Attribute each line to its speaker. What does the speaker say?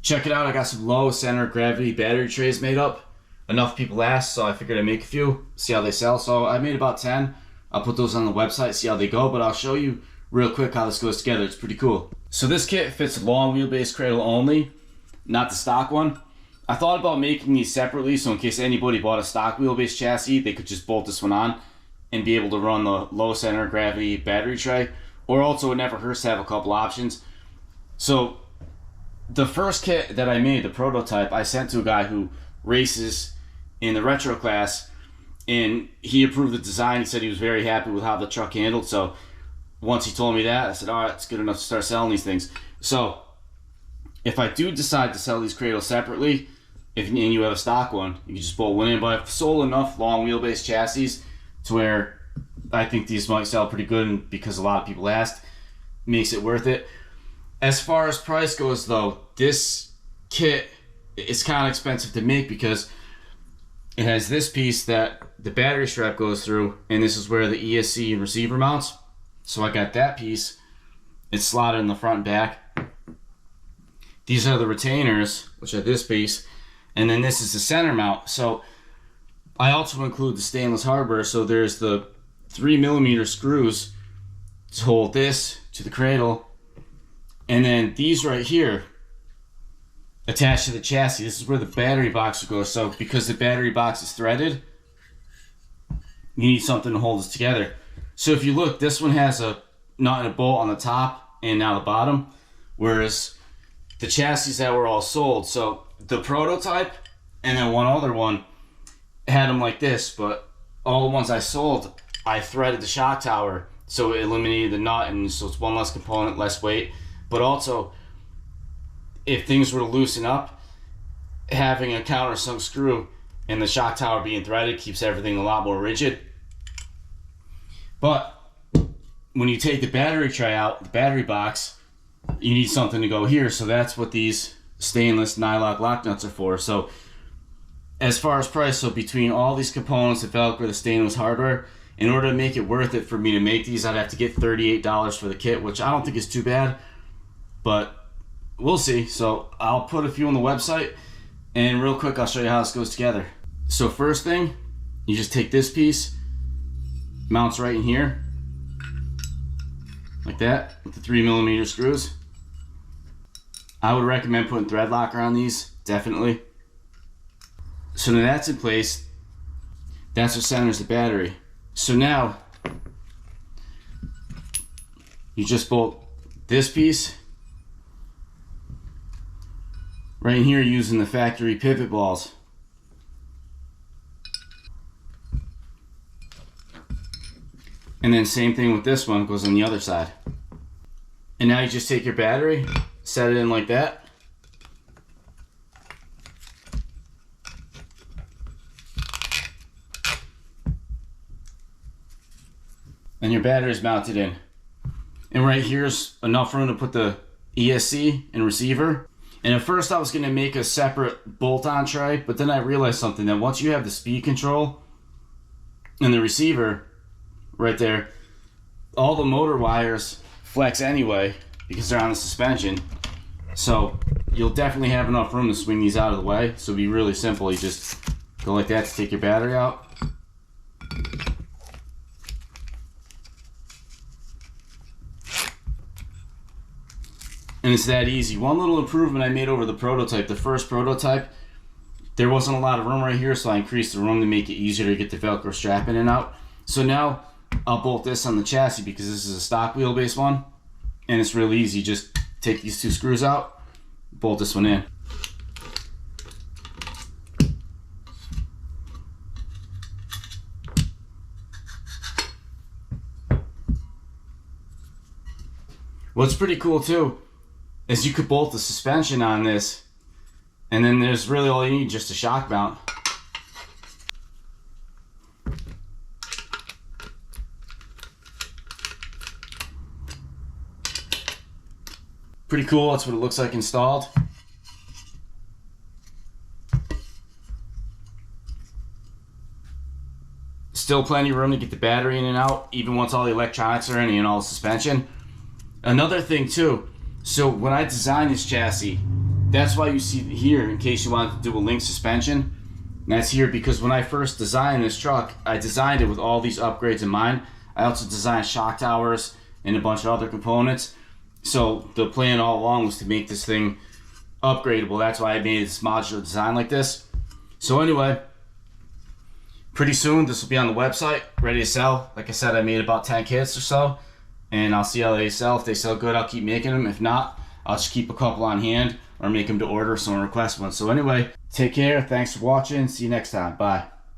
Speaker 1: check it out. I got some low center of gravity battery trays made up. Enough people asked, so I figured I'd make a few, see how they sell. So I made about 10. I'll put those on the website, see how they go, but I'll show you real quick how this goes together. It's pretty cool. So this kit fits long wheelbase cradle only, not the stock one. I thought about making these separately, so in case anybody bought a stock wheelbase chassis, they could just bolt this one on and be able to run the low center of gravity battery tray. Or also, it never hurts to have a couple options. So the first kit that I made, the prototype, I sent to a guy who races in the retro class, and he approved the design. He said he was very happy with how the truck handled. So once he told me that, I said, all right, it's good enough to start selling these things. So if I do decide to sell these cradles separately, and you have a stock one, you can just bolt one in. But I've sold enough long wheelbase chassis to where I think these might sell pretty good, and because a lot of people asked, makes it worth it. As far as price goes though, this kit is kind of expensive to make because it has this piece that the battery strap goes through, and this is where the ESC and receiver mounts. So I got that piece. It's slotted in the front and back. These are the retainers, which are this piece, and then this is the center mount. So I also include the stainless hardware. So there's the 3mm screws to hold this to the cradle, and then these right here attached to the chassis. This is where the battery box will go. So because the battery box is threaded, you need something to hold this together. So if you look, this one has a nut and a bolt on the top and now the bottom, whereas the chassis that were all sold, so the prototype and then one other one had them like this, but all the ones I sold, I threaded the shock tower, so it eliminated the nut, and so it's one less component, less weight. But also, if things were to loosen up, having a countersunk screw and the shock tower being threaded keeps everything a lot more rigid. But when you take the battery tray out, the battery box, you need something to go here. So that's what these stainless nylock lock nuts are for. So as far as price, so between all these components, the Velcro, the stainless hardware, in order to make it worth it for me to make these, I'd have to get $38 for the kit, which I don't think is too bad, but we'll see. So I'll put a few on the website, and real quick I'll show you how this goes together. So first thing, you just take this piece, mounts right in here like that with the 3mm screws. I would recommend putting thread locker on these, definitely. So now that's in place. That's what centers the battery. So now you just bolt this piece right in here using the factory pivot balls. And then same thing with this one, goes on the other side. And now you just take your battery, set it in like that. And your battery is mounted in. And right here's enough room to put the ESC and receiver. And at first I was gonna make a separate bolt-on tray, but then I realized something, that once you have the speed control and the receiver right there, all the motor wires flex anyway because they're on the suspension. So you'll definitely have enough room to swing these out of the way. So it'll be really simple. You just go like that to take your battery out. And it's that easy. One little improvement I made over the prototype, the first prototype, there wasn't a lot of room right here, so I increased the room to make it easier to get the Velcro strap in and out. So now I'll bolt this on the chassis because this is a stock wheelbase one, and it's really easy. Just take these two screws out, bolt this one in. What's pretty cool too is you could bolt the suspension on this, and then there's really all you need, just a shock mount. Pretty cool, that's what it looks like installed. Still plenty of room to get the battery in and out, even once all the electronics are in and all the suspension. Another thing too, so when I designed this chassis, That's why you see here, in case you wanted to do a link suspension. And that's here because when I first designed this truck, I designed it with all these upgrades in mind. I also designed shock towers and a bunch of other components. So the plan all along was to make this thing upgradable. That's why I made this modular design like this. So anyway, pretty soon this will be on the website, ready to sell. Like I said, I made about 10 kits or so, and I'll see how they sell. If they sell good, I'll keep making them. If not, I'll just keep a couple on hand or make them to order if someone requests one. So anyway, take care. Thanks for watching. See you next time. Bye.